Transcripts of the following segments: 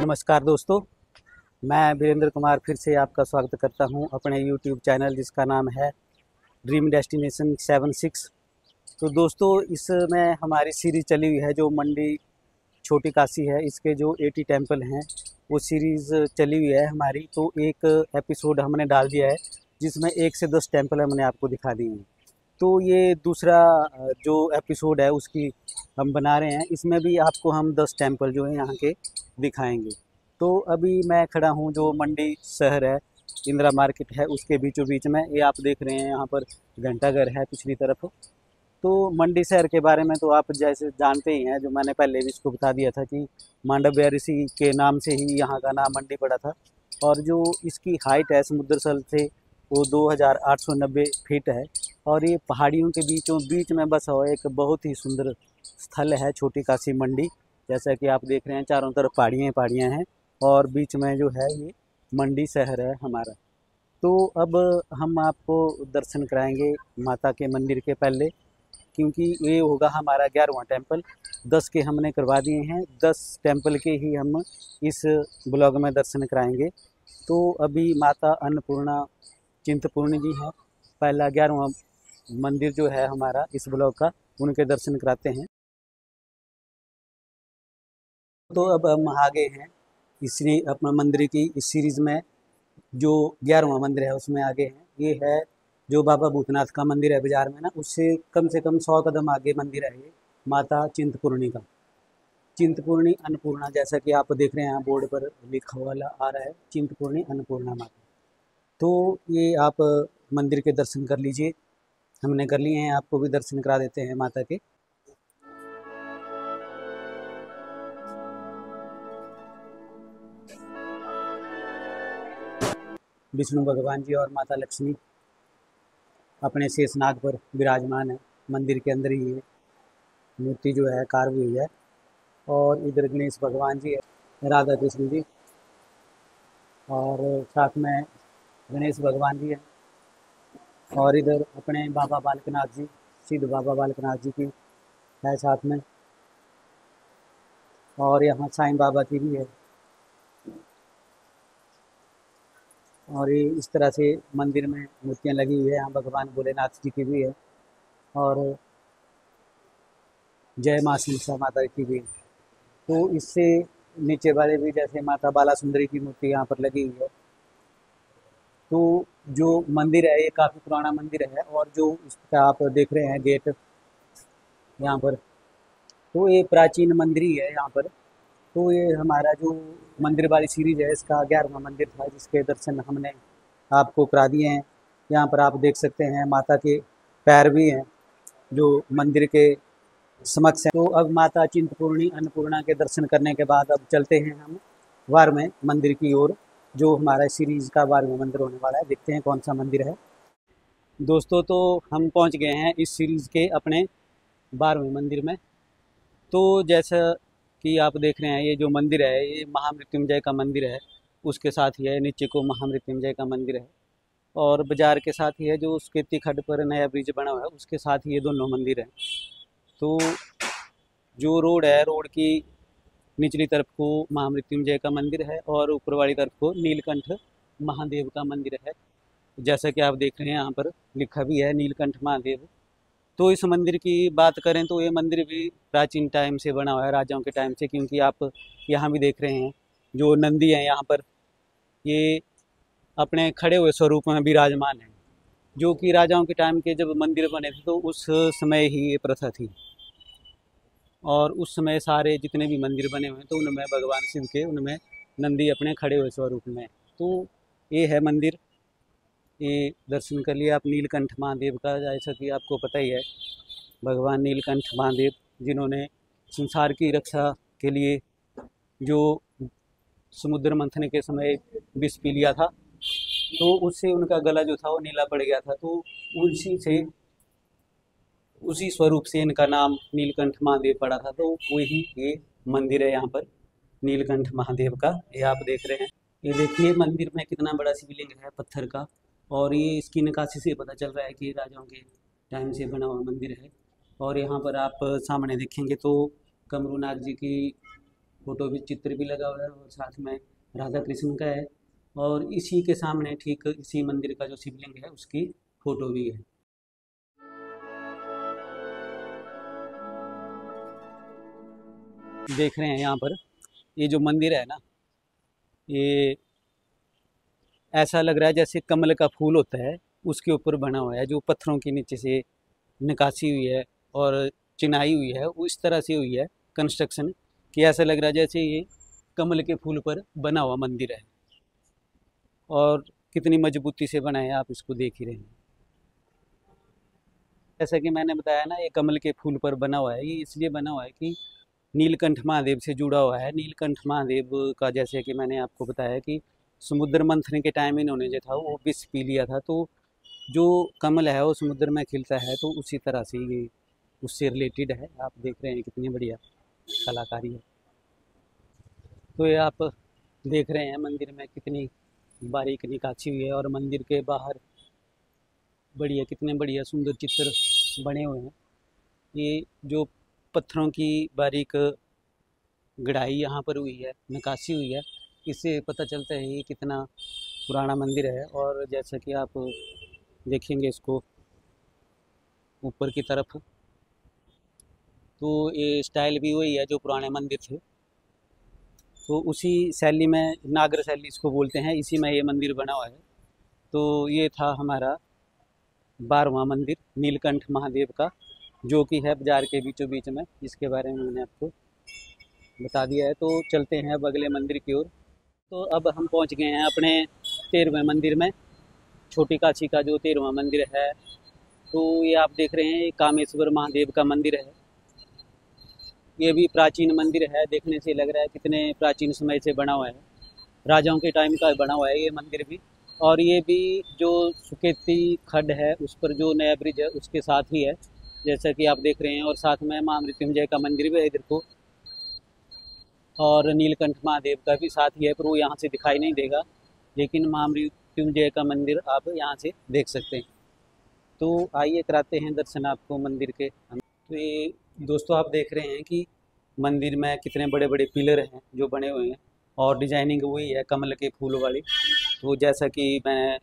नमस्कार दोस्तों, मैं वीरेंद्र कुमार फिर से आपका स्वागत करता हूं अपने YouTube चैनल जिसका नाम है ड्रीम डेस्टिनेशन 76। तो दोस्तों, इसमें हमारी सीरीज़ चली हुई है जो मंडी छोटी काशी है, इसके जो 80 टेम्पल हैं वो सीरीज़ चली हुई है हमारी। तो एक एपिसोड हमने डाल दिया है जिसमें 1 से 10 टेम्पल हमने आपको दिखा दिए हैं। तो ये दूसरा जो एपिसोड है उसकी हम बना रहे हैं, इसमें भी आपको हम 10 टेम्पल जो है यहाँ के दिखाएंगे। तो अभी मैं खड़ा हूँ जो मंडी शहर है, इंदिरा मार्केट है, उसके बीचों बीच में। ये आप देख रहे हैं यहाँ पर घंटाघर है पिछली तरफ। तो मंडी शहर के बारे में तो आप जैसे जानते ही हैं, जो मैंने पहले भी इसको बता दिया था कि मांडव्य ऋषि के नाम से ही यहाँ का नाम मंडी पड़ा था। और जो इसकी हाइट है समुद्र तल से वो 2890 फीट है। और ये पहाड़ियों के बीचों बीच में बसा हुआ एक बहुत ही सुंदर स्थल है छोटी काशी मंडी। जैसा कि आप देख रहे हैं चारों तरफ पहाड़ियाँ पहाड़ियाँ हैं और बीच में जो है ये मंडी शहर है हमारा। तो अब हम आपको दर्शन कराएंगे माता के मंदिर के पहले, क्योंकि ये होगा हमारा 11वां टेम्पल। 10 के हमने करवा दिए हैं, 10 टेम्पल के ही हम इस ब्लॉग में दर्शन कराएंगे। तो अभी माता अन्नपूर्णा चिंतपूर्णी जी हैं, पहला 11वां मंदिर जो है हमारा इस ब्लॉग का, उनके दर्शन कराते हैं। तो अब हम आगे हैं इसलिए अपना मंदिर की इस सीरीज़ में जो 11वां मंदिर है उसमें आगे हैं। ये है जो बाबा भूतनाथ का मंदिर है बाजार में ना, उससे कम से कम 100 कदम आगे मंदिर है ये माता चिंतपूर्णी का। चिंतपूर्णी अन्नपूर्णा, जैसा कि आप देख रहे हैं बोर्ड पर लिखा हुआ आ रहा है चिंतपूर्णी अन्नपूर्णा माता। तो ये आप मंदिर के दर्शन कर लीजिए, हमने कर लिए हैं, आपको भी दर्शन करा देते हैं माता के। विष्णु भगवान जी और माता लक्ष्मी अपने शेषनाग पर विराजमान है, मंदिर के अंदर ही है मूर्ति जो है कार्व हुई है। और इधर गणेश भगवान जी है, राधा कृष्ण जी, और साथ में गणेश भगवान जी है। और इधर अपने बाबा बालकनाथ जी, सिद्ध बाबा बालकनाथ जी की है साथ में। और यहाँ साईं बाबा की भी है। और ये इस तरह से मंदिर में मूर्तियाँ लगी हुई है, यहाँ भगवान भोलेनाथ जी की भी है और जय माँ सिंसा माता की भी है। तो इससे नीचे वाले भी जैसे माता बाला सुंदरी की मूर्ति यहाँ पर लगी हुई है। तो जो मंदिर है ये काफ़ी पुराना मंदिर है। और जो इसका आप देख रहे हैं गेट यहाँ पर, तो ये प्राचीन मंदिर ही है यहाँ पर। तो ये हमारा जो मंदिर वाली सीरीज है इसका 11वां मंदिर था, जिसके दर्शन हमने आपको करा दिए हैं। यहाँ पर आप देख सकते हैं माता के पैर भी हैं जो मंदिर के समक्ष हैं। तो अब माता चिंतपूर्णी अन्नपूर्णा के दर्शन करने के बाद अब चलते हैं हम 12वें मंदिर की ओर, जो हमारा सीरीज़ का 12वां मंदिर होने वाला है। देखते हैं कौन सा मंदिर है। दोस्तों, तो हम पहुँच गए हैं इस सीरीज़ के अपने 12वें मंदिर में। तो जैसा कि आप देख रहे हैं ये जो मंदिर है ये महामृत्युंजय का मंदिर है, उसके साथ ही है नीचे को महामृत्युंजय का मंदिर है। और बाजार के साथ ही है जो उसके खड्ड पर नया ब्रिज बना हुआ है, उसके साथ ही ये दोनों मंदिर हैं। तो जो रोड है, रोड की निचली तरफ को महामृत्युंजय का मंदिर है और ऊपर वाली तरफ को नीलकंठ महादेव का मंदिर है। जैसा कि आप देख रहे हैं यहाँ पर लिखा भी है नीलकंठ महादेव। तो इस मंदिर की बात करें तो ये मंदिर भी प्राचीन टाइम से बना हुआ है, राजाओं के टाइम से, क्योंकि आप यहाँ भी देख रहे हैं जो नंदी हैं यहाँ पर, ये अपने खड़े हुए स्वरूप में विराजमान है। जो कि राजाओं के टाइम के जब मंदिर बने थे तो उस समय ही ये प्रथा थी। और उस समय सारे जितने भी मंदिर बने हुए हैं तो उनमें भगवान शिव के उनमें नंदी अपने खड़े हुए स्वरूप में। तो ये है मंदिर, ये दर्शन कर लिया आप नीलकंठ महादेव का। जैसा कि आपको पता ही है भगवान नीलकंठ महादेव जिन्होंने संसार की रक्षा के लिए जो समुद्र मंथन के समय विष पी लिया था, तो उससे उनका गला जो था वो नीला पड़ गया था। तो उसी स्वरूप से इनका नाम नीलकंठ महादेव पड़ा था। तो वही ये मंदिर है यहाँ पर नीलकंठ महादेव का, ये आप देख रहे हैं। ये देखिए मंदिर में कितना बड़ा शिवलिंग है पत्थर का। और ये इसकी नक्काशी से पता चल रहा है कि राजाओं के टाइम से बना हुआ मंदिर है। और यहाँ पर आप सामने देखेंगे तो कमरूनाथ जी की फोटो भी, चित्र भी लगा हुआ है और साथ में राधा कृष्ण का है। और इसी के सामने ठीक इसी मंदिर का जो शिवलिंग है उसकी फोटो भी है। देख रहे हैं यहाँ पर ये जो मंदिर है ना, ये ऐसा लग रहा है जैसे कमल का फूल होता है उसके ऊपर बना हुआ है, जो पत्थरों के नीचे से निकासी हुई है और चिनाई हुई है, वो इस तरह से हुई है कंस्ट्रक्शन कि ऐसा लग रहा है जैसे ये कमल के फूल पर बना हुआ मंदिर है। और कितनी मजबूती से बना है आप इसको देख ही रहे हैं। जैसा कि मैंने बताया ना, ये कमल के फूल पर बना हुआ है। ये इसलिए बना हुआ है कि नीलकंठ महादेव से जुड़ा हुआ है। नीलकंठ महादेव का, जैसे कि मैंने आपको बताया कि समुद्र मंथन के टाइम इन्होंने जो था वो विष पी लिया था, तो जो कमल है वो समुद्र में खिलता है, तो उसी तरह से ये उससे रिलेटेड है। आप देख रहे हैं कितनी बढ़िया कलाकारी है। तो ये आप देख रहे हैं मंदिर में कितनी बारीक निकासी हुई है और मंदिर के बाहर बढ़िया, कितने बढ़िया सुंदर चित्र बने हुए हैं। ये जो पत्थरों की बारीक गढ़ाई यहाँ पर हुई है, नक्काशी हुई है, इससे पता चलता है ये कितना पुराना मंदिर है। और जैसा कि आप देखेंगे इसको ऊपर की तरफ, तो ये स्टाइल भी वही है जो पुराने मंदिर थे, तो उसी शैली में, नागर शैली इसको बोलते हैं, इसी में ये मंदिर बना हुआ है। तो ये था हमारा 12वां मंदिर नीलकंठ महादेव का, जो कि है बाजार के बीचों बीच में, जिसके बारे में मैंने आपको बता दिया है। तो चलते हैं अब अगले मंदिर की ओर। तो अब हम पहुंच गए हैं अपने 13वें मंदिर में, छोटी काशी का जो 13वां मंदिर है। तो ये आप देख रहे हैं, ये कामेश्वर महादेव का मंदिर है। ये भी प्राचीन मंदिर है, देखने से लग रहा है कितने प्राचीन समय से बना हुआ है, राजाओं के टाइम का बना हुआ है ये मंदिर भी। और ये भी जो सुकेती खड्ड है उस पर जो नया ब्रिज है उसके साथ ही है, जैसा कि आप देख रहे हैं। और साथ में माँ मृत्युंजय का मंदिर भी है इधर को, और नीलकंठ महादेव का भी साथ ही है, पर वो यहाँ से दिखाई नहीं देगा, लेकिन माँ मृत्युंजय का मंदिर आप यहाँ से देख सकते हैं। तो आइए कराते हैं दर्शन आपको मंदिर के अंदर। तो ये दोस्तों आप देख रहे हैं कि मंदिर में कितने बड़े बड़े पिलर हैं जो बने हुए हैं, और डिजाइनिंग वही है कमल के फूल वाली। तो जैसा कि मैं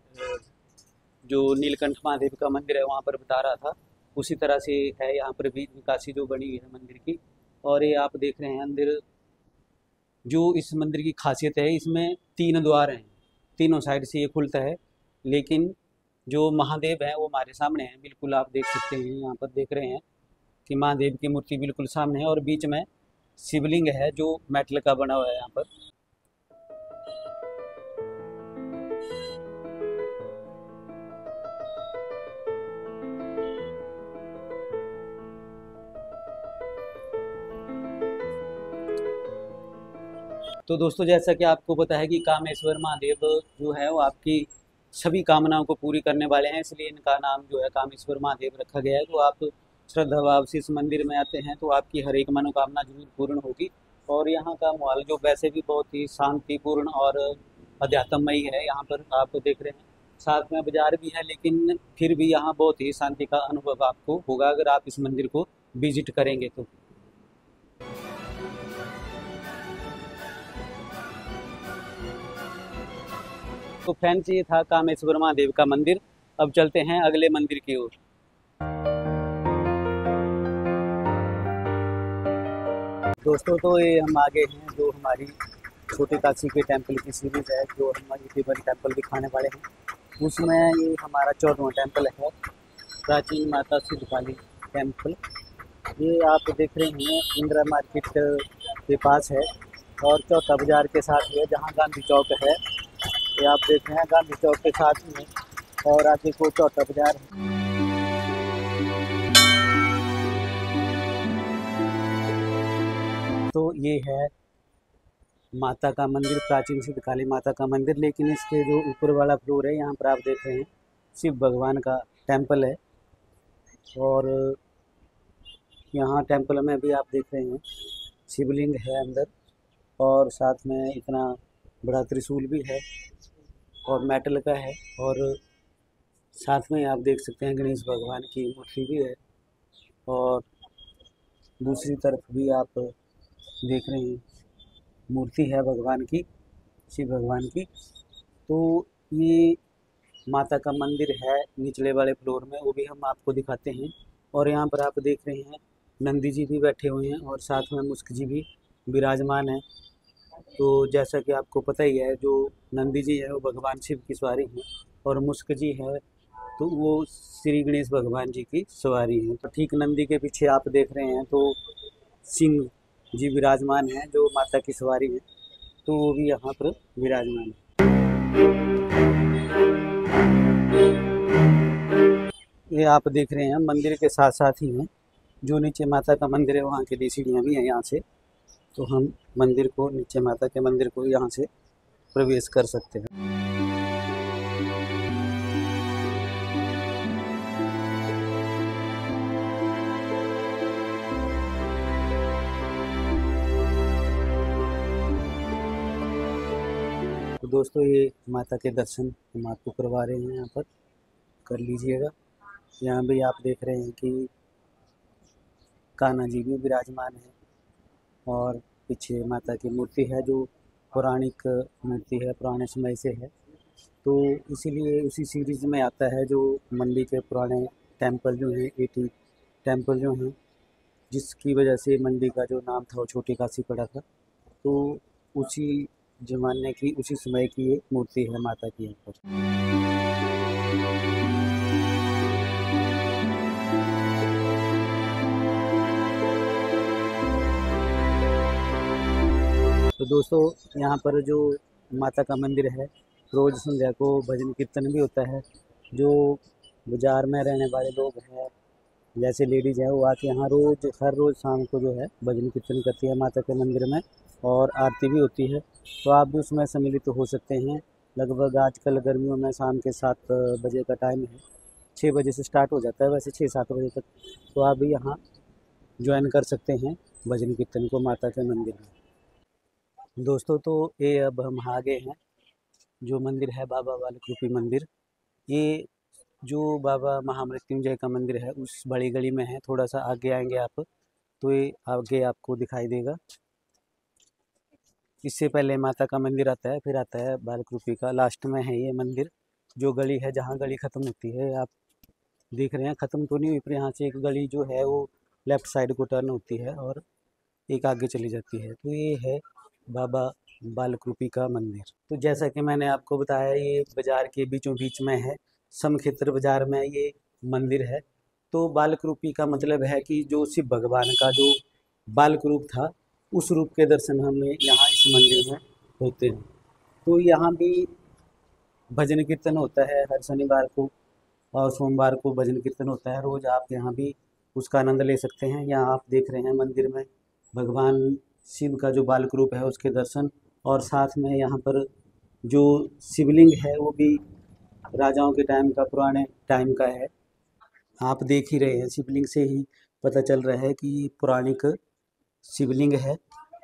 जो नीलकंठ महादेव का मंदिर है वहाँ पर बता रहा था, उसी तरह से है यहाँ पर भी निकासी जो बनी हुई है मंदिर की। और ये आप देख रहे हैं अंदर, जो इस मंदिर की खासियत है, इसमें 3 द्वार हैं, तीनों साइड से ये खुलता है। लेकिन जो महादेव हैं वो हमारे सामने हैं, बिल्कुल आप देख सकते हैं, यहाँ पर देख रहे हैं कि महादेव की मूर्ति बिल्कुल सामने है, और बीच में शिवलिंग है जो मेटल का बना हुआ है यहाँ पर। तो दोस्तों जैसा कि आपको पता है कि कामेश्वर महादेव जो है वो आपकी सभी कामनाओं को पूरी करने वाले हैं, इसलिए इनका नाम जो है कामेश्वर महादेव रखा गया है। तो आप श्रद्धा भाव से इस मंदिर में आते हैं तो आपकी हर एक मनोकामना जरूर पूर्ण होगी। और यहाँ का माहौल जो वैसे भी बहुत ही शांतिपूर्ण और अध्यात्ममयी है, यहाँ पर आप देख रहे हैं साथ में बाजार भी है, लेकिन फिर भी यहाँ बहुत ही शांति का अनुभव आपको होगा अगर आप इस मंदिर को विजिट करेंगे तो। तो फ्रेंड्स ये था कामेश्वर महादेव का मंदिर। अब चलते हैं अगले मंदिर की ओर। दोस्तों तो ये हम आगे हैं जो हमारी छोटी काशी के टेंपल की सीरीज है, जो हम यूट्यूबर टेंपल दिखाने वाले हैं, उसमें ये हमारा 14वां टेंपल है, प्राचीन माता सिद्धकाली टेंपल। ये आप देख रहे हैं इंदिरा मार्केट के पास है, और चौथा बाजार के साथ ही है जहाँ गांधी चौक है। ये आप देख रहे हैं गांधी चौक के साथ में, और आगे को चौथा बाजार है। तो ये है माता का मंदिर, प्राचीन सिद्ध काली माता का मंदिर। लेकिन इसके जो ऊपर वाला फ्लोर है यहाँ पर आप देख रहे हैं शिव भगवान का टेम्पल है, और यहाँ टेम्पल में भी आप देख रहे हैं शिवलिंग है अंदर, और साथ में इतना बड़ा त्रिशूल भी है और मेटल का है, और साथ में आप देख सकते हैं गणेश भगवान की मूर्ति भी है, और दूसरी तरफ भी आप देख रहे हैं मूर्ति है भगवान की, शिव भगवान की। तो ये माता का मंदिर है निचले वाले फ्लोर में, वो भी हम आपको दिखाते हैं। और यहाँ पर आप देख रहे हैं नंदी जी भी बैठे हुए हैं और साथ में मुस्क जी भी विराजमान हैं। तो जैसा कि आपको पता ही है, जो नंदी जी है वो भगवान शिव की सवारी हैं और मुस्क जी है तो वो श्री गणेश भगवान जी की सवारी है। तो ठीक नंदी के पीछे आप देख रहे हैं तो सिंह जी विराजमान हैं जो माता की सवारी है, तो वो भी यहाँ पर विराजमान है। ये आप देख रहे हैं मंदिर के साथ साथ ही हैं जो नीचे माता का मंदिर है, वहाँ के लिए सीढ़ियाँ भी हैं यहाँ से। तो हम मंदिर को, नीचे माता के मंदिर को यहाँ से प्रवेश कर सकते हैं। तो दोस्तों ये माता के दर्शन हम आपको करवा रहे हैं, यहाँ पर कर लीजिएगा। यहाँ भी आप देख रहे हैं कि कान्हा जी भी विराजमान है और पीछे माता की मूर्ति है जो पौराणिक मूर्ति है, पुराने समय से है। तो इसीलिए उसी सीरीज़ में आता है जो मंडी के पुराने टेम्पल जो हैं, 80 टेम्पल जो हैं, जिसकी वजह से मंडी का जो नाम था वो छोटी काशी पड़ा था। तो उसी ज़माने की, उसी समय की ये मूर्ति है माता की यहाँ पर। तो दोस्तों यहाँ पर जो माता का मंदिर है, रोज़ संध्या को भजन कीर्तन भी होता है। जो बाज़ार में रहने वाले लोग हैं, जैसे लेडीज़ है, वो आके यहाँ रोज़, हर रोज़ शाम को जो है भजन कीर्तन करती है माता के मंदिर में और आरती भी होती है। तो आप भी उसमें सम्मिलित हो सकते हैं। लगभग आजकल गर्मियों में शाम के 7 बजे का टाइम है, 6 बजे से स्टार्ट हो जाता है वैसे, 6-7 बजे तक। तो आप भी यहाँ ज्वाइन कर सकते हैं भजन कीर्तन को माता के मंदिर में। दोस्तों तो ये अब हम आ गए हैं जो मंदिर है बाबा बालक रूपी मंदिर। ये जो बाबा महामृत्युंजय का मंदिर है उस बड़ी गली में है। थोड़ा सा आगे आएंगे आप तो ये आगे आपको दिखाई देगा। इससे पहले माता का मंदिर आता है, फिर आता है बालक रूपी का, लास्ट में है ये मंदिर। जो गली है, जहाँ गली ख़त्म होती है, आप देख रहे हैं ख़त्म तो नहीं हुई, पर यहाँ से एक गली जो है वो लेफ़्ट साइड को टर्न होती है और एक आगे चली जाती है। तो ये है बाबा बालक रूपी का मंदिर। तो जैसा कि मैंने आपको बताया, ये बाज़ार के बीचों बीच में है, समक्षेत्र बाज़ार में ये मंदिर है। तो बालक रूपी का मतलब है कि जो शिव भगवान का जो बालक रूप था, उस रूप के दर्शन हमें यहाँ इस मंदिर में होते हैं। तो यहाँ भी भजन कीर्तन होता है हर शनिवार को और सोमवार को भजन कीर्तन होता है। रोज़ आप यहाँ भी उसका आनंद ले सकते हैं। यहाँ आप देख रहे हैं मंदिर में भगवान शिव का जो बालक रूप है उसके दर्शन, और साथ में यहाँ पर जो शिवलिंग है वो भी राजाओं के टाइम का, पुराने टाइम का है। आप देख ही रहे हैं, शिवलिंग से ही पता चल रहा है कि पौराणिक शिवलिंग है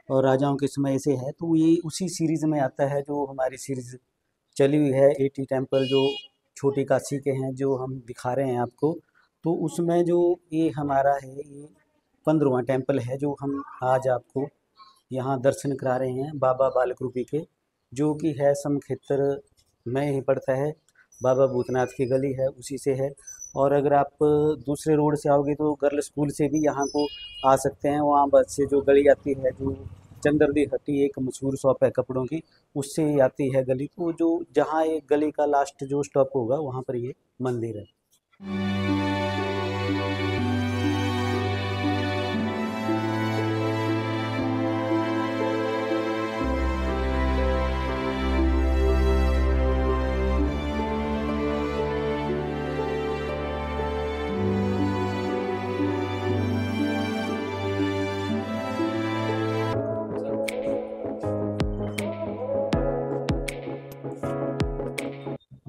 और राजाओं के समय से है। तो ये उसी सीरीज़ में आता है जो हमारी सीरीज़ चली हुई है 80 टेम्पल जो छोटी काशी के हैं, जो हम दिखा रहे हैं आपको। तो उसमें जो ये हमारा है, ये 15वां टेम्पल है जो हम आज आपको यहाँ दर्शन करा रहे हैं बाबा बालक रूपी के, जो कि है समक्षेत्र में ही पड़ता है। बाबा भूतनाथ की गली है, उसी से है। और अगर आप दूसरे रोड से आओगे तो गर्ल स्कूल से भी यहाँ को आ सकते हैं। वहाँ बस से जो गली आती है, जो चंदरदी हट्टी एक मशहूर शॉप है कपड़ों की, उससे ही आती है गली। तो जो जहाँ ये गली का लास्ट जो स्टॉप होगा वहाँ पर ये मंदिर है।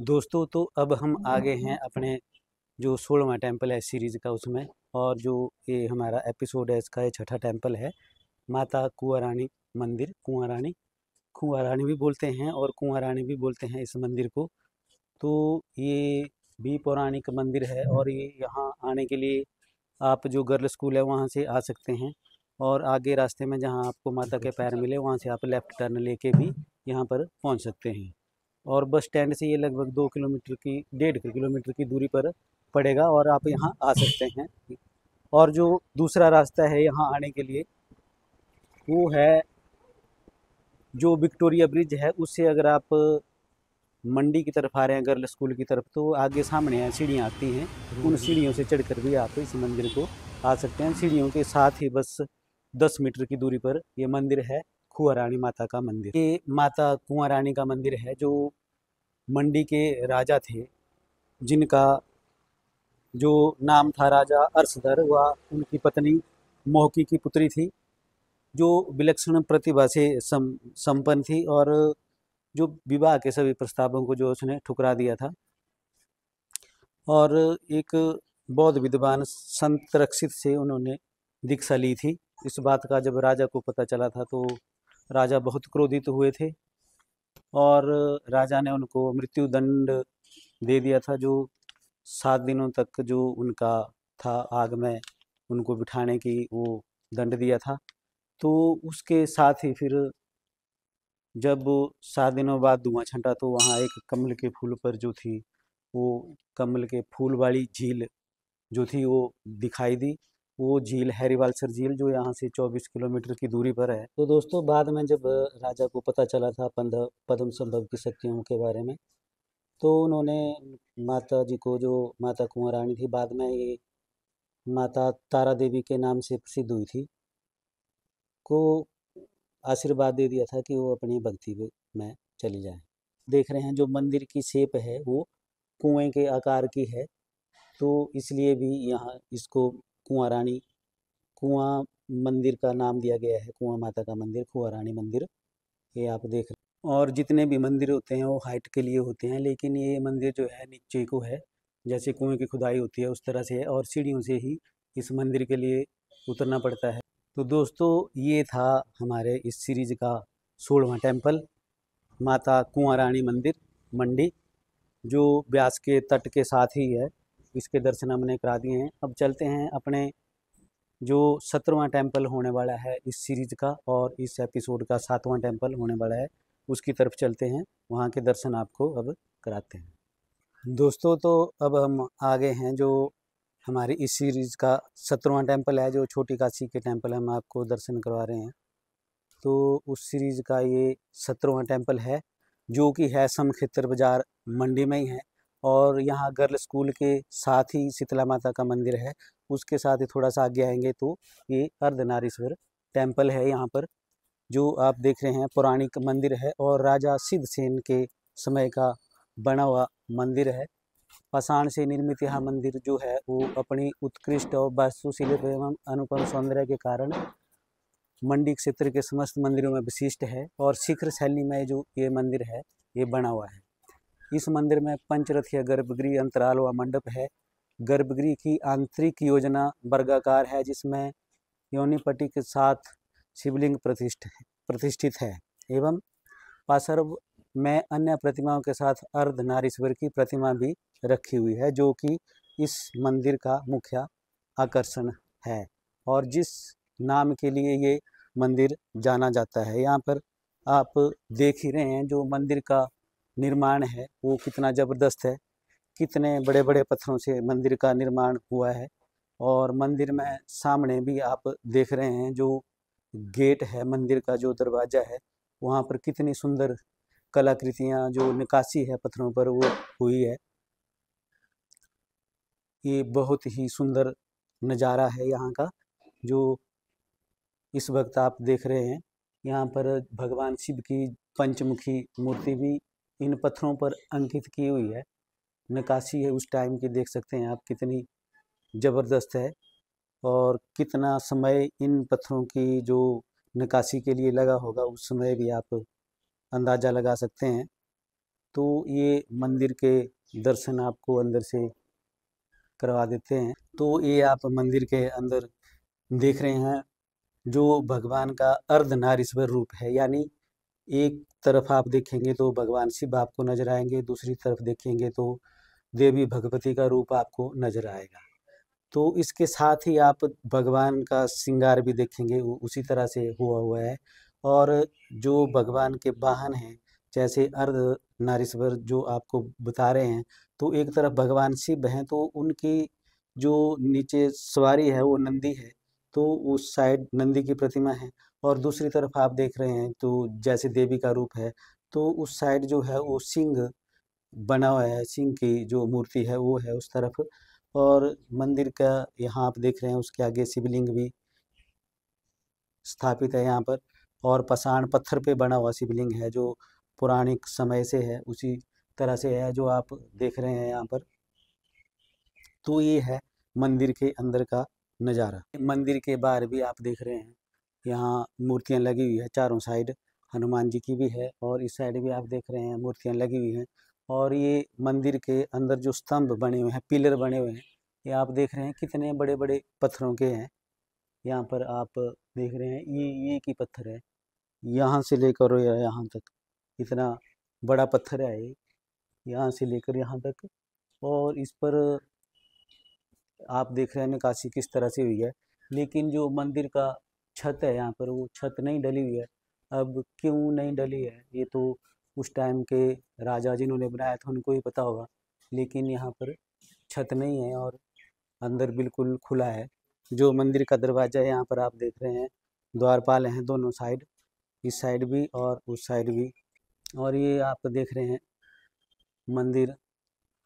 दोस्तों तो अब हम आ गए हैं अपने जो 16वां टेम्पल है सीरीज़ का उसमें, और जो ये हमारा एपिसोड है इसका, ये छठा टेम्पल है माता कुआँ रानी मंदिर। कुआँ रानी भी बोलते हैं और कुआँ रानी भी बोलते हैं इस मंदिर को। तो ये भी पौराणिक मंदिर है और ये यहाँ आने के लिए आप जो गर्ल स्कूल है वहाँ से आ सकते हैं। और आगे रास्ते में जहाँ आपको माता के पैर मिले वहाँ से आप लेफ़्ट टर्न लेके भी यहाँ पर पहुँच सकते हैं। और बस स्टैंड से ये लगभग 2 किलोमीटर की 1.5 किलोमीटर की दूरी पर पड़ेगा और आप यहाँ आ सकते हैं। और जो दूसरा रास्ता है यहाँ आने के लिए वो है जो विक्टोरिया ब्रिज है, उससे अगर आप मंडी की तरफ आ रहे हैं गर्ल स्कूल की तरफ, तो आगे सामने है सीढ़ियाँ आती हैं, उन सीढ़ियों से चढ़कर भी आप इस मंदिर को आ सकते हैं। सीढ़ियों के साथ ही बस 10 मीटर की दूरी पर ये मंदिर है, कुंवर रानी माता का मंदिर। ये माता कुंवर रानी का मंदिर है जो मंडी के राजा थे, जिनका जो नाम था राजा अर्शधर, वह उनकी पत्नी मोहकी की पुत्री थी, जो विलक्षण प्रतिभा से संपन्न थी और जो विवाह के सभी प्रस्तावों को जो उसने ठुकरा दिया था। और एक बौद्ध विद्वान संत रक्षित से उन्होंने दीक्षा ली थी। इस बात का जब राजा को पता चला था तो राजा बहुत क्रोधित हुए थे और राजा ने उनको मृत्यु दंड दे दिया था, जो 7 दिनों तक जो उनका था आग में उनको बिठाने की वो दंड दिया था। तो उसके साथ ही फिर जब 7 दिनों बाद धुआं छंटा तो वहाँ एक कमल के फूल पर जो थी वो कमल के फूल वाली झील जो थी वो दिखाई दी। वो झील हैरीवालसर झील जो यहाँ से 24 किलोमीटर की दूरी पर है। तो दोस्तों बाद में जब राजा को पता चला था पद्म संभव की शक्तियों के बारे में, तो उन्होंने माता जी को, जो माता कुंवर रानी थी, बाद में ये माता तारा देवी के नाम से प्रसिद्ध हुई थी, को आशीर्वाद दे दिया था कि वो अपनी भक्ति में चली जाए। देख रहे हैं जो मंदिर की शेप है वो कुएं के आकार की है, तो इसलिए भी यहाँ इसको कुंवर रानी कुआं मंदिर का नाम दिया गया है। कुआं माता का मंदिर, कुंवर रानी मंदिर, ये आप देख रहे हैं। और जितने भी मंदिर होते हैं वो हाइट के लिए होते हैं, लेकिन ये मंदिर जो है नीचे को है, जैसे कुएं की खुदाई होती है उस तरह से है और सीढ़ियों से ही इस मंदिर के लिए उतरना पड़ता है। तो दोस्तों ये था हमारे इस सीरीज का 16वां टेम्पल, माता कुंवर रानी मंदिर मंडी, जो ब्यास के तट के साथ ही है। इसके दर्शन हमने करा दिए हैं। अब चलते हैं अपने जो 17वां टेम्पल होने वाला है इस सीरीज का, और इस एपिसोड का 7वां टेम्पल होने वाला है, उसकी तरफ चलते हैं, वहाँ के दर्शन आपको अब कराते हैं। दोस्तों तो अब हम आ गए हैं जो हमारी इस सीरीज़ का 17वां टेम्पल है, जो छोटी काशी के टेम्पल हम आपको दर्शन करवा रहे हैं। तो उस सीरीज़ का ये 17वां टेम्पल है, जो कि है समखेतर बाज़ार मंडी में ही है। और यहाँ गर्ल स्कूल के साथ ही शीतला माता का मंदिर है, उसके साथ ही थोड़ा सा आगे आएंगे तो ये अर्धनारीश्वर टेम्पल है। यहाँ पर जो आप देख रहे हैं पौराणिक मंदिर है और राजा सिद्धसेन के समय का बना हुआ मंदिर है। पाषाण से निर्मित यह मंदिर जो है वो अपनी उत्कृष्ट और वास्तुशिल्प एवं अनुपम सौंदर्य के कारण मंडी क्षेत्र के समस्त मंदिरों में विशिष्ट है। और शिखर शैली में जो ये मंदिर है ये बना हुआ है। इस मंदिर में पंचरथीय गर्भगृह, अंतराल व मंडप है। गर्भगृह की आंतरिक योजना वर्गाकार है, जिसमें योनिपट्टी के साथ शिवलिंग प्रतिष्ठित है एवं पार्श्व में अन्य प्रतिमाओं के साथ अर्धनारीश्वर की प्रतिमा भी रखी हुई है, जो कि इस मंदिर का मुख्य आकर्षण है और जिस नाम के लिए ये मंदिर जाना जाता है। यहाँ पर आप देख ही रहे हैं जो मंदिर का निर्माण है वो कितना ज़बरदस्त है, कितने बड़े बड़े पत्थरों से मंदिर का निर्माण हुआ है। और मंदिर में सामने भी आप देख रहे हैं जो गेट है, मंदिर का जो दरवाज़ा है, वहाँ पर कितनी सुंदर कलाकृतियाँ जो निकासी है पत्थरों पर वो हुई है। ये बहुत ही सुंदर नज़ारा है यहाँ का, जो इस वक्त आप देख रहे हैं। यहाँ पर भगवान शिव की पंचमुखी मूर्ति भी इन पत्थरों पर अंकित की हुई है, नक्काशी है उस टाइम की, देख सकते हैं आप कितनी ज़बरदस्त है और कितना समय इन पत्थरों की जो नक्काशी के लिए लगा होगा उस समय भी आप अंदाज़ा लगा सकते हैं। तो ये मंदिर के दर्शन आपको अंदर से करवा देते हैं। तो ये आप मंदिर के अंदर देख रहे हैं जो भगवान का अर्धनारीश्वर रूप है, यानी एक तरफ आप देखेंगे तो भगवान शिव आपको नजर आएंगे, दूसरी तरफ देखेंगे तो देवी भगवती का रूप आपको नजर आएगा। तो इसके साथ ही आप भगवान का श्रृंगार भी देखेंगे, उसी तरह से हुआ हुआ है। और जो भगवान के वाहन हैं, जैसे अर्धनारीश्वर जो आपको बता रहे हैं, तो एक तरफ भगवान शिव हैं, तो उनकी जो नीचे सवारी है वो नंदी है, तो उस साइड नंदी की प्रतिमा है। और दूसरी तरफ आप देख रहे हैं तो जैसे देवी का रूप है, तो उस साइड जो है वो सिंह बना हुआ है, सिंह की जो मूर्ति है वो है उस तरफ। और मंदिर का यहाँ आप देख रहे हैं उसके आगे शिवलिंग भी स्थापित है यहाँ पर। और पाषाण पत्थर पे बना हुआ शिवलिंग है जो पौराणिक समय से है, उसी तरह से है जो आप देख रहे हैं यहाँ पर। तो ये है मंदिर के अंदर का नज़ारा। मंदिर के बाहर भी आप देख रहे हैं, यहाँ मूर्तियाँ लगी हुई है चारों साइड, हनुमान जी की भी है और इस साइड भी आप देख रहे हैं मूर्तियाँ लगी हुई हैं। और ये मंदिर के अंदर जो स्तंभ बने हुए हैं, पिलर बने हुए हैं, ये आप देख रहे हैं कितने बड़े बड़े पत्थरों के हैं। यहाँ पर आप देख रहे हैं ये एक ही पत्थर है, यहाँ से लेकर यहाँ तक इतना बड़ा पत्थर है ये, यहाँ से लेकर यहाँ तक। और इस पर आप देख रहे हैं नक्काशी किस तरह से हुई है। लेकिन जो मंदिर का छत है यहाँ पर, वो छत नहीं डली हुई है। अब क्यों नहीं डली है ये तो उस टाइम के राजा जिन्होंने बनाया था उनको ही पता होगा। लेकिन यहाँ पर छत नहीं है और अंदर बिल्कुल खुला है। जो मंदिर का दरवाज़ा है यहाँ पर आप देख रहे हैं, द्वारपाल हैं दोनों साइड, इस साइड भी और उस साइड भी। और ये आप देख रहे हैं मंदिर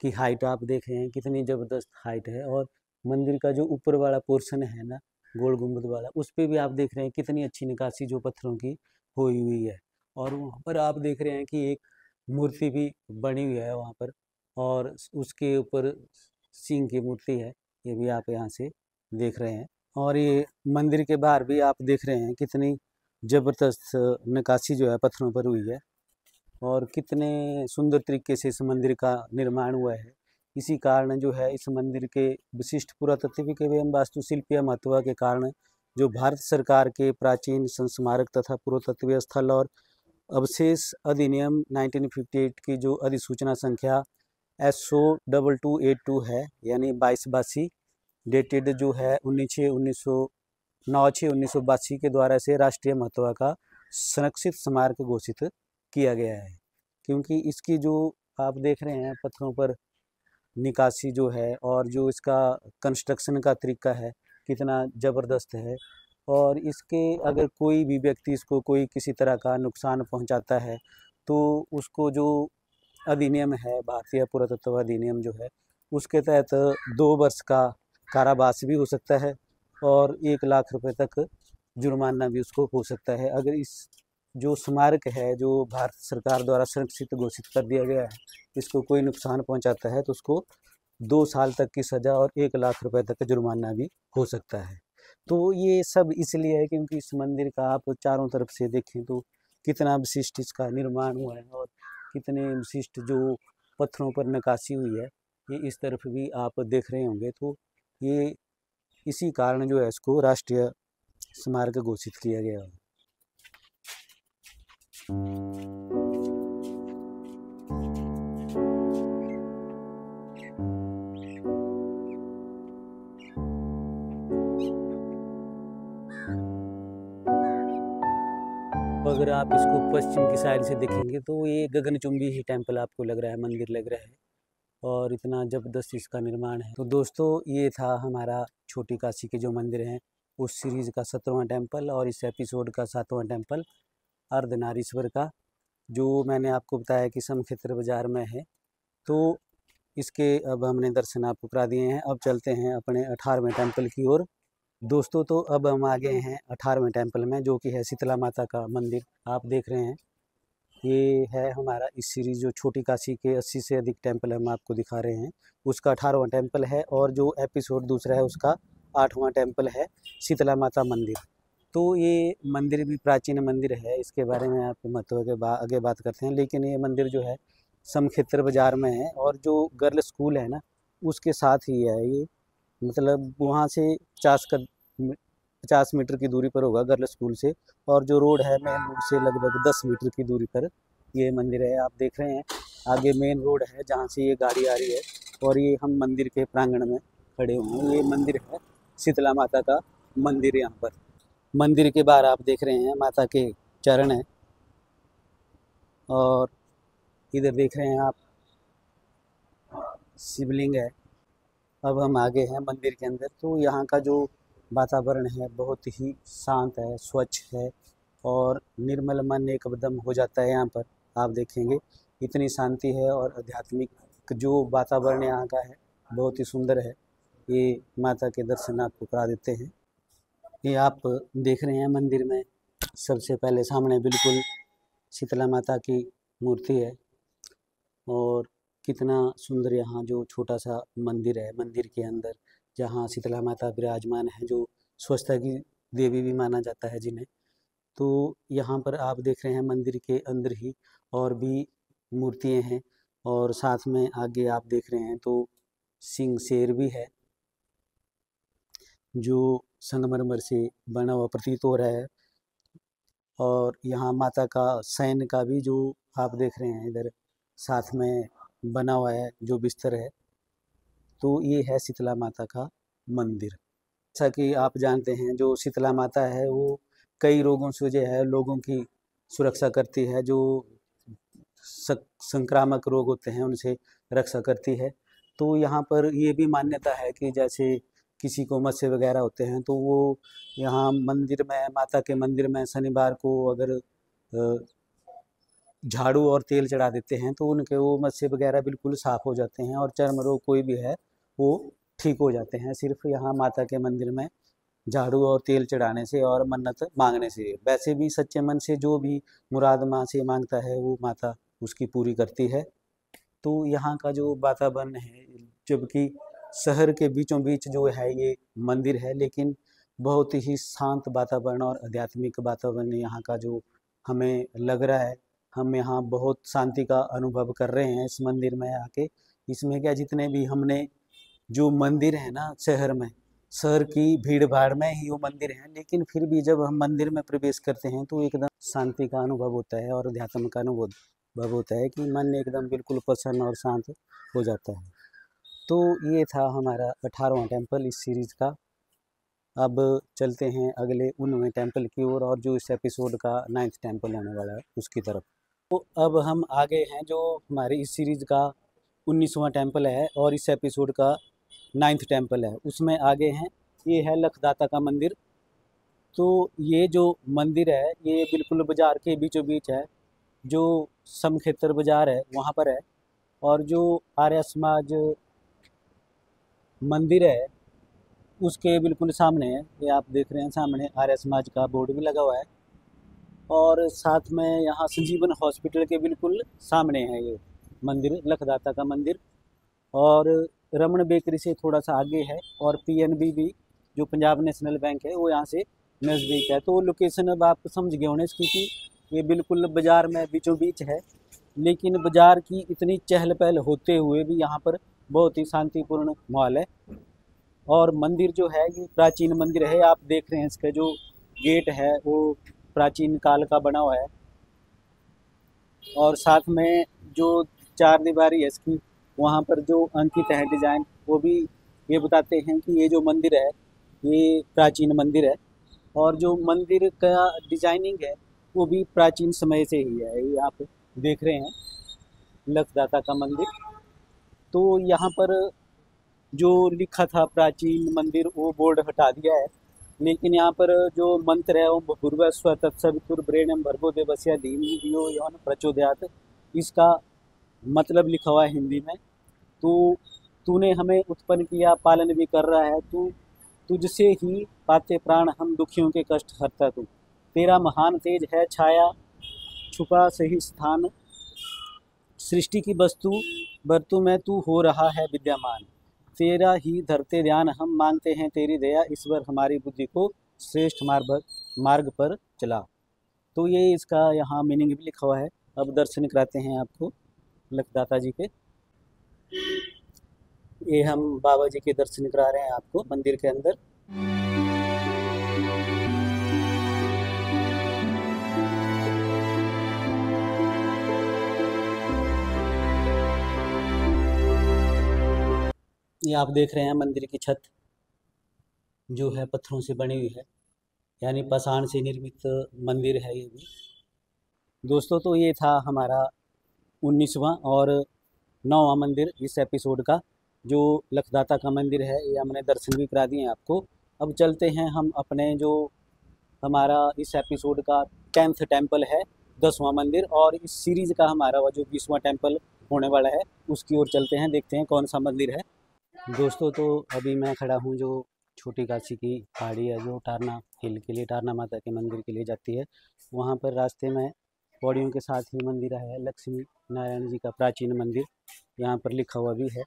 की हाइट आप देख रहे हैं कितनी ज़बरदस्त हाइट है। और मंदिर का जो ऊपर वाला पोर्शन है ना, गोल गुंबद वाला, उस पे भी आप देख रहे हैं कितनी अच्छी नक्काशी जो पत्थरों की हुई हुई है। और वहाँ पर आप देख रहे हैं कि एक मूर्ति भी बनी हुई है वहाँ पर, और उसके ऊपर सिंह की मूर्ति है, ये भी आप यहाँ से देख रहे हैं। और ये मंदिर के बाहर भी आप देख रहे हैं कितनी ज़बरदस्त नक्काशी जो है पत्थरों पर हुई है और कितने सुंदर तरीके से इस मंदिर का निर्माण हुआ है। इसी कारण जो है इस मंदिर के विशिष्ट पुरातात्विक एवं वास्तुशिल्पीय महत्व के कारण जो भारत सरकार के प्राचीन संस्मारक तथा पुरातत्वीय स्थल और अवशेष अधिनियम 1958 की जो अधिसूचना संख्या SO 2282 है, यानी 2282, डेटेड जो है 19/6/1982 के द्वारा से राष्ट्रीय महत्व का संरक्षित स्मारक घोषित किया गया है। क्योंकि इसकी जो आप देख रहे हैं पत्थरों पर निकासी जो है और जो इसका कंस्ट्रक्शन का तरीका है कितना ज़बरदस्त है। और इसके अगर कोई भी व्यक्ति इसको कोई किसी तरह का नुकसान पहुंचाता है तो उसको जो अधिनियम है, भारतीय पुरातत्व अधिनियम जो है, उसके तहत 2 वर्ष का कारावास भी हो सकता है और 1 लाख रुपए तक जुर्माना भी उसको हो सकता है। अगर इस जो स्मारक है जो भारत सरकार द्वारा संरक्षित घोषित कर दिया गया है, इसको कोई नुकसान पहुंचाता है तो उसको 2 साल तक की सज़ा और 1 लाख रुपए तक का जुर्माना भी हो सकता है। तो ये सब इसलिए है क्योंकि इस मंदिर का आप चारों तरफ से देखें तो कितना विशिष्ट इसका निर्माण हुआ है और कितने विशिष्ट जो पत्थरों पर नक्काशी हुई है, ये इस तरफ भी आप देख रहे होंगे। तो ये इसी कारण जो है इसको राष्ट्रीय स्मारक घोषित किया गया है। अगर आप इसको पश्चिम की साइड से देखेंगे तो ये गगनचुंबी ही टेम्पल आपको लग रहा है, मंदिर लग रहा है और इतना ज़बरदस्त इसका निर्माण है। तो दोस्तों ये था हमारा छोटी काशी के जो मंदिर हैं उस सीरीज़ का 17वां टेम्पल और इस एपिसोड का 7वां टेम्पल अर्धनारीश्वर का, जो मैंने आपको बताया कि समक्षेत्र बाज़ार में है। तो इसके अब हमने दर्शन आपको करा दिए हैं, अब चलते हैं अपने 18वें टेम्पल की ओर। दोस्तों तो अब हम आ गए हैं 18वें टेम्पल में, जो कि है शीतला माता का मंदिर। आप देख रहे हैं ये है हमारा इस सीरीज़ जो छोटी काशी के 80 से अधिक टेम्पल हम आपको दिखा रहे हैं, उसका 18वां टेम्पल है। और जो एपिसोड दूसरा है उसका 8वां टेम्पल है शीतला माता मंदिर। तो ये मंदिर भी प्राचीन मंदिर है, इसके बारे में आपको महत्व के आगे बात करते हैं। लेकिन ये मंदिर जो है समक्षेत्र बाज़ार में है और जो गर्ल स्कूल है ना उसके साथ ही है ये, मतलब वहाँ से 50 मीटर की दूरी पर होगा गर्ल स्कूल से। और जो रोड है मेन रोड से लगभग 10 मीटर की दूरी पर ये मंदिर है। आप देख रहे हैं आगे मेन रोड है जहाँ से ये गाड़ी आ रही है और ये हम मंदिर के प्रांगण में खड़े हुए हैं। ये मंदिर है शीतला माता का मंदिर। यहाँ पर मंदिर के बाहर आप देख रहे हैं माता के चरण हैं, और इधर देख रहे हैं आप शिवलिंग है। अब हम आगे हैं मंदिर के अंदर, तो यहाँ का जो वातावरण है बहुत ही शांत है, स्वच्छ है, और निर्मल मन एकदम हो जाता है। यहाँ पर आप देखेंगे इतनी शांति है, और आध्यात्मिक जो वातावरण यहाँ का है बहुत ही सुंदर है। ये माता के दर्शन आपको करा देते हैं। ये आप देख रहे हैं मंदिर में सबसे पहले सामने बिल्कुल शीतला माता की मूर्ति है, और कितना सुंदर यहाँ जो छोटा सा मंदिर है, मंदिर के अंदर जहाँ शीतला माता विराजमान है, जो स्वच्छता की देवी भी माना जाता है जिन्हें। तो यहाँ पर आप देख रहे हैं मंदिर के अंदर ही और भी मूर्तियाँ हैं, और साथ में आगे आप देख रहे हैं तो सिंह शेर भी है जो संगमरमर से बना हुआ प्रतीत हो रहा है। और यहाँ माता का शयन का भी जो आप देख रहे हैं इधर साथ में बना हुआ है जो बिस्तर है। तो ये है शीतला माता का मंदिर। जैसा कि आप जानते हैं जो शीतला माता है वो कई रोगों से जो है लोगों की सुरक्षा करती है, जो संक्रामक रोग होते हैं उनसे रक्षा करती है। तो यहाँ पर ये भी मान्यता है कि जैसे किसी को मत्स्य वगैरह होते हैं तो वो यहाँ मंदिर में, माता के मंदिर में शनिवार को अगर झाड़ू और तेल चढ़ा देते हैं तो उनके वो मत्स्य वगैरह बिल्कुल साफ़ हो जाते हैं, और चर्म रोग कोई भी है वो ठीक हो जाते हैं, सिर्फ यहाँ माता के मंदिर में झाड़ू और तेल चढ़ाने से और मन्नत मांगने से। वैसे भी सच्चे मन से जो भी मुराद माँ से मांगता है वो माता उसकी पूरी करती है। तो यहाँ का जो वातावरण है, जबकि शहर के बीचों बीच जो है ये मंदिर है, लेकिन बहुत ही शांत वातावरण और आध्यात्मिक वातावरण यहाँ का जो हमें लग रहा है। हम यहाँ बहुत शांति का अनुभव कर रहे हैं इस मंदिर में आके। इसमें क्या, जितने भी हमने जो मंदिर है ना शहर में, शहर की भीड़ भाड़ में ही वो मंदिर है, लेकिन फिर भी जब हम मंदिर में प्रवेश करते हैं तो एकदम शांति का अनुभव होता है और अध्यात्म का अनुभव होता है कि मन एकदम बिल्कुल प्रसन्न और शांत हो जाता है। तो ये था हमारा 18वां टेम्पल इस सीरीज़ का। अब चलते हैं अगले 19वें टेम्पल की ओर, और जो इस एपिसोड का 9th टेम्पल होने वाला है उसकी तरफ। तो अब हम आगे हैं जो हमारी इस सीरीज़ का 19वां टेम्पल है और इस एपिसोड का 9th टेम्पल है, उसमें आगे हैं। ये है लखदाता का मंदिर। तो ये जो मंदिर है ये बिल्कुल बाज़ार के बीचों बीच है, जो समखेतर बाज़ार है वहाँ पर है। और जो आर्य समाज मंदिर है उसके बिल्कुल सामने है। ये आप देख रहे हैं सामने आर्य समाज का बोर्ड भी लगा हुआ है, और साथ में यहाँ संजीवन हॉस्पिटल के बिल्कुल सामने है ये मंदिर, लखदाता का मंदिर। और रमन बेकरी से थोड़ा सा आगे है, और पीएनबी भी जो पंजाब नेशनल बैंक है वो यहाँ से नज़दीक है। तो लोकेशन अब आप समझ गए होने इसकी कि ये बिल्कुल बाज़ार में बीचों बीच है, लेकिन बाज़ार की इतनी चहल पहल होते हुए भी यहाँ पर बहुत ही शांतिपूर्ण माहौल है। और मंदिर जो है ये प्राचीन मंदिर है। आप देख रहे हैं इसका जो गेट है वो प्राचीन काल का बना हुआ है, और साथ में जो चार दीवारी है इसकी वहाँ पर जो अंकित है डिज़ाइन, वो भी ये बताते हैं कि ये जो मंदिर है ये प्राचीन मंदिर है। और जो मंदिर का डिजाइनिंग है वो भी प्राचीन समय से ही है। ये आप देख रहे हैं लखदाता का मंदिर। तो यहाँ पर जो लिखा था प्राचीन मंदिर वो बोर्ड हटा दिया है, लेकिन यहाँ पर जो मंत्र है वो भूर्भुवः स्वः तत्सवितुर्वरेण्यं भर्गो देवस्य धीमहि धियो यो न प्रचोदयात्, इसका मतलब लिखा हुआ है हिंदी में। तो तूने हमें उत्पन्न किया, पालन भी कर रहा है तू, तुझसे ही पाते प्राण हम, दुखियों के कष्ट हरता तू। तेरा महान तेज है छाया छुपा सही स्थान, सृष्टि की वस्तु में तू हो रहा है विद्यमान। तेरा ही धरते ध्यान हम, मांगते हैं तेरी दया, ईश्वर हमारी बुद्धि को श्रेष्ठ मार्ग पर चला। तो ये इसका यहाँ मीनिंग भी लिखा हुआ है। अब दर्शन कराते हैं आपको लखदाता जी के। ये हम बाबा जी के दर्शन करा रहे हैं आपको मंदिर के अंदर। ये आप देख रहे हैं मंदिर की छत जो है पत्थरों से बनी हुई है, यानी पाषाण से निर्मित मंदिर है ये भी। दोस्तों तो ये था हमारा 19वां और 9वां मंदिर इस एपिसोड का। जो लखदाता का मंदिर है ये हमने दर्शन भी करा दिए हैं आपको। अब चलते हैं हम अपने जो हमारा इस एपिसोड का 10th टेम्पल है, 10वां मंदिर, और इस सीरीज़ का हमारा वो जो 20वां टेम्पल होने वाला है उसकी ओर चलते हैं, देखते हैं कौन सा मंदिर है। दोस्तों तो अभी मैं खड़ा हूँ जो छोटी काशी की पहाड़ी है जो टारना हिल के लिए, टारना माता के मंदिर के लिए जाती है। वहाँ पर रास्ते में पौड़ियों के साथ ही मंदिर है लक्ष्मी नारायण जी का प्राचीन मंदिर, यहाँ पर लिखा हुआ भी है।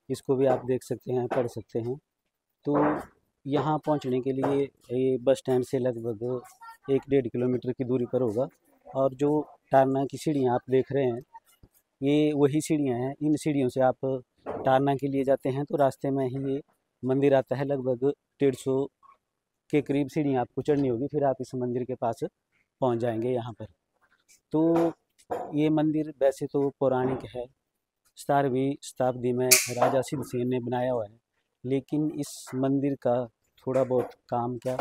इसको भी आप देख सकते हैं, पढ़ सकते हैं। तो यहाँ पहुँचने के लिए ये बस स्टैंड से लगभग 1-1.5 किलोमीटर की दूरी पर होगा। और जो टारना की सीढ़ियाँ आप देख रहे हैं ये वही सीढ़ियाँ हैं। इन सीढ़ियों से आप टारना के लिए जाते हैं तो रास्ते में ही ये मंदिर आता है। लगभग 150 के करीब सीढ़ियाँ आपको चढ़नी होगी, फिर आप इस मंदिर के पास पहुंच जाएंगे यहाँ पर। तो ये मंदिर वैसे तो पौराणिक है, 17वीं शताब्दी में राजा सिद्धसेन ने बनाया हुआ है, लेकिन इस मंदिर का थोड़ा बहुत काम क्या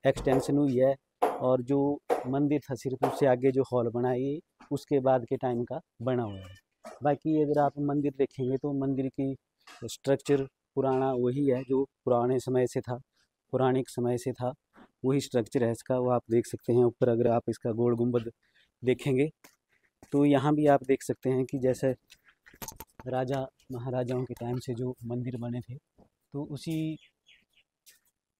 एक्सटेंशन हुई है। और जो मंदिर था सिर्फ उससे आगे जो हॉल बना है ये उसके बाद के टाइम का बना हुआ है। बाकी अगर आप मंदिर देखेंगे तो मंदिर की स्ट्रक्चर पुराना वही है जो पुराने समय से था, पौराणिक समय से था, वही स्ट्रक्चर है इसका। वो आप देख सकते हैं ऊपर अगर आप इसका गोल गुंबद देखेंगे तो यहाँ भी आप देख सकते हैं कि जैसे राजा महाराजाओं के टाइम से जो मंदिर बने थे तो उसी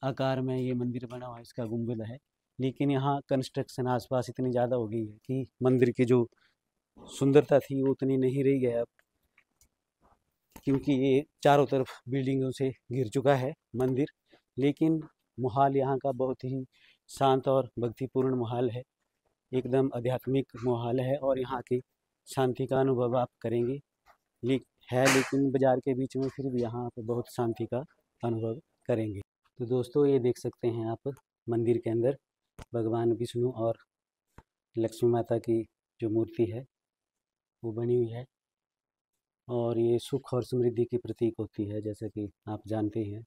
आकार में ये मंदिर बना हुआ है, इसका गुंबद है। लेकिन यहाँ कंस्ट्रक्शन आसपास इतनी ज़्यादा हो गई है कि मंदिर की जो सुंदरता थी वो उतनी नहीं रही है अब, क्योंकि ये चारों तरफ बिल्डिंगों से घिर चुका है मंदिर। लेकिन माहौल यहाँ का बहुत ही शांत और भक्तिपूर्ण माहौल है, एकदम आध्यात्मिक माहौल है और यहाँ की शांति का अनुभव आप करेंगे। लेकिन बाज़ार के बीच में फिर भी यहाँ पे बहुत शांति का अनुभव करेंगे। तो दोस्तों ये देख सकते हैं आप मंदिर के अंदर भगवान विष्णु और लक्ष्मी माता की जो मूर्ति है वो बनी हुई है, और ये सुख और समृद्धि की प्रतीक होती है जैसा कि आप जानते हैं।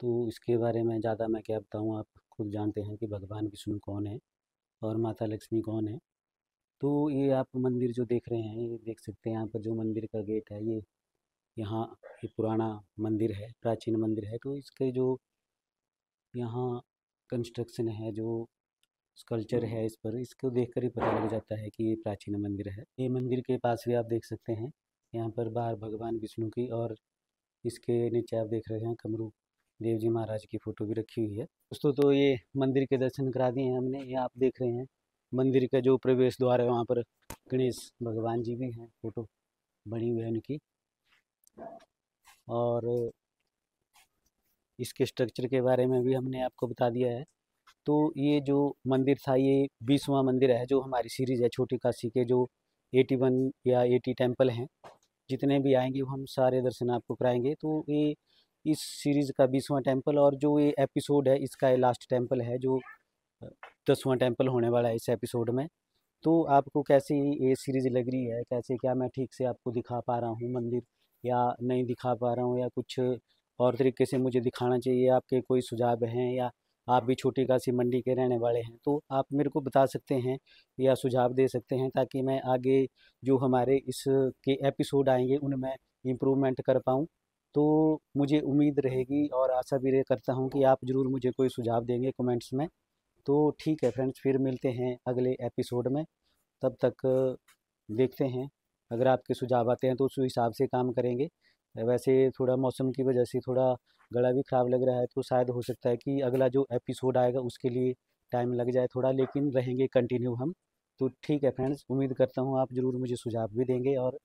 तो इसके बारे में ज़्यादा मैं क्या बताऊँ, आप खुद जानते हैं कि भगवान विष्णु कौन है और माता लक्ष्मी कौन है। तो ये आप मंदिर जो देख रहे हैं ये देख सकते हैं, यहाँ पर जो मंदिर का गेट है ये यहाँ ये पुराना मंदिर है, प्राचीन मंदिर है। तो इसके जो यहाँ कंस्ट्रक्शन है, जो स्कल्पचर है इस पर, इसको देखकर ही पता लग जाता है कि ये प्राचीन मंदिर है। ये मंदिर के पास भी आप देख सकते हैं यहाँ पर बाहर भगवान विष्णु की, और इसके नीचे आप देख रहे हैं कमरू देव जी महाराज की फ़ोटो भी रखी हुई है। दोस्तों तो ये मंदिर के दर्शन करा दिए हैं हमने। ये आप देख रहे हैं मंदिर का जो प्रवेश द्वार है वहाँ पर गणेश भगवान जी भी हैं, फ़ोटो बनी हुई है उनकी। और इसके स्ट्रक्चर के बारे में भी हमने आपको बता दिया है। तो ये जो मंदिर था ये 20वां मंदिर है जो हमारी सीरीज़ है छोटी काशी के जो 81 या 80 टेम्पल हैं। जितने भी आएंगे वो हम सारे दर्शन आपको कराएंगे। तो ये इस सीरीज़ का 20वां टेम्पल, और जो ये एपिसोड है इसका ये लास्ट टेम्पल है जो 10वां टेम्पल होने वाला है इस एपिसोड में। तो आपको कैसी ये सीरीज़ लग रही है, कैसे क्या मैं ठीक से आपको दिखा पा रहा हूँ मंदिर या नहीं दिखा पा रहा हूँ, या कुछ और तरीके से मुझे दिखाना चाहिए, आपके कोई सुझाव हैं, या आप भी छोटी काशी मंडी के रहने वाले हैं तो आप मेरे को बता सकते हैं या सुझाव दे सकते हैं, ताकि मैं आगे जो हमारे इस के एपिसोड आएंगे उनमें इम्प्रूवमेंट कर पाऊँ। तो मुझे उम्मीद रहेगी और आशा भी करता हूँ कि आप ज़रूर मुझे कोई सुझाव देंगे कमेंट्स में। तो ठीक है फ्रेंड्स, फिर मिलते हैं अगले एपिसोड में। तब तक देखते हैं, अगर आपके सुझाव आते हैं तो उस हिसाब से काम करेंगे। वैसे थोड़ा मौसम की वजह से थोड़ा गला भी ख़राब लग रहा है, तो शायद हो सकता है कि अगला जो एपिसोड आएगा उसके लिए टाइम लग जाए थोड़ा, लेकिन रहेंगे कंटिन्यू हम। तो ठीक है फ्रेंड्स, उम्मीद करता हूँ आप ज़रूर मुझे सुझाव भी देंगे और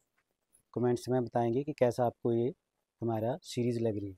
कमेंट्स में बताएंगे कि कैसा आपको ये हमारा सीरीज़ लग रही है।